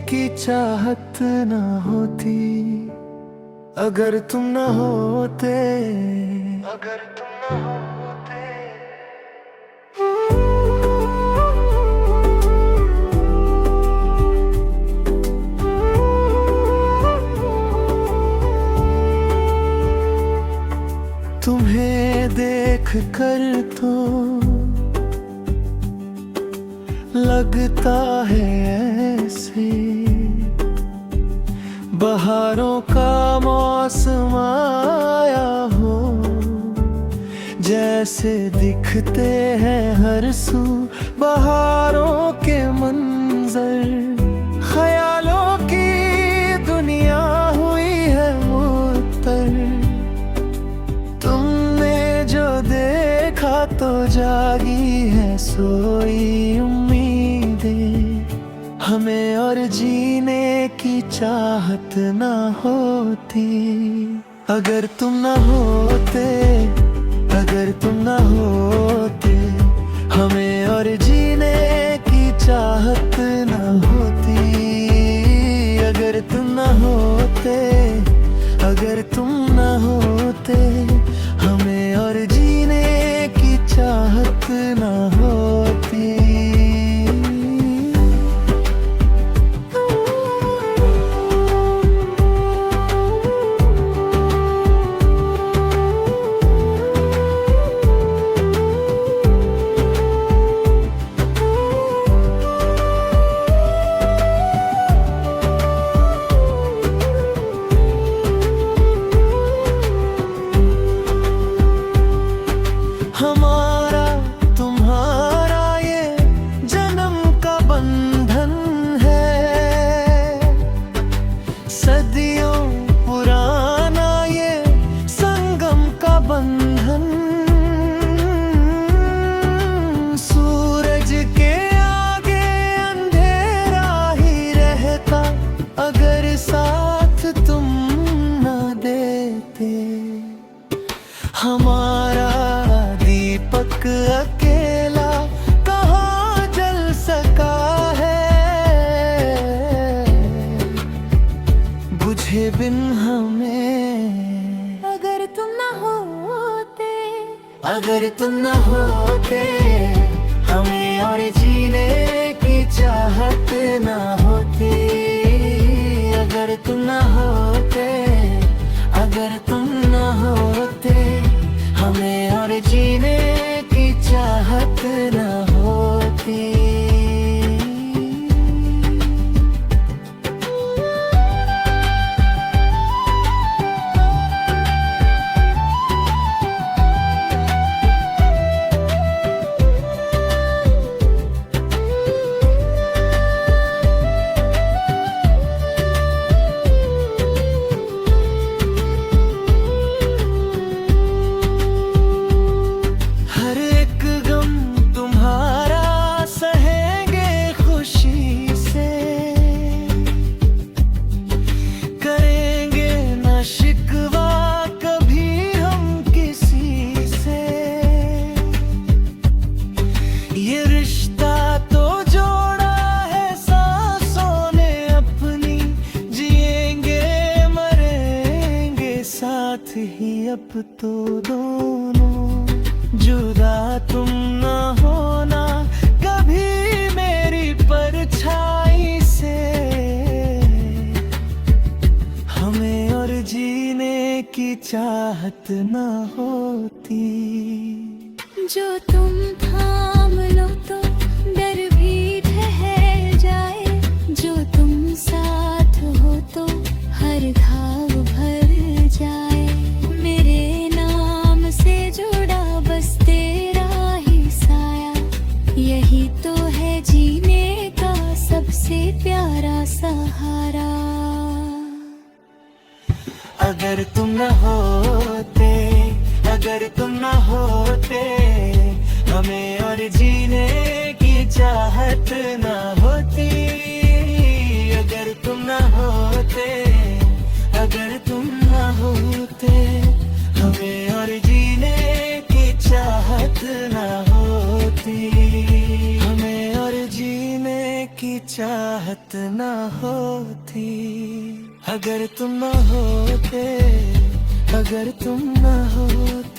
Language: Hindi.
की चाहत ना होती, अगर तुम ना होते, अगर तुम ना होते। तुम्हें देख कर तो लगता है ऐसे बहारों का मौसम आया हो, जैसे दिखते हैं हर सू बहारों के मंजर। ख्यालों की दुनिया हुई है मुअत्तर, तुमने जो देखा तो जागी है सोई उम्मीदें हमें, और जीने की चाहत ना होती, अगर तुम ना होते, अगर तुम ना होते हमें, और जीने की चाहत ना होती, अगर तुम ना होते, अगर तुम ना होते हमें, और जीने की चाहत ना होती। हमारा तुम्हारा ये जन्म का बंधन है, सदियों पुराना ये संगम का बंधन। सूरज के आगे अंधेरा ही रहता, अगर साथ तुम न देते। हमारा दीपक अकेला कहाँ जल सका है, बुझे बिन हमें, अगर तुम ना होते, अगर तुम ना होते हमें, और जीने की चाहत ना होती, अगर तुम ना होते, अगर तुम ना होते हमें, और जीने की चाहत ना होती। ही अब तो दोनों जुदा, तुम ना होना कभी मेरी परछाई से, हमें और जीने की चाहत ना होती। जो तुम थाम लो तो डर भी ठहर जाए, जो तुम साथ हो तो हर घाव भर जाए। मेरे नाम से जुड़ा बस तेरा ही साया, यही तो है जीने का सबसे प्यारा सहारा। अगर तुम न होते, अगर तुम न होते हमें, और जीने की चाहत न होती, अगर तुम न होते, अगर तुम न होते हमें, और जीने की चाहत न होती, हमें और जीने की चाहत ना होती, अगर तुम ना होते, अगर तुम ना होते।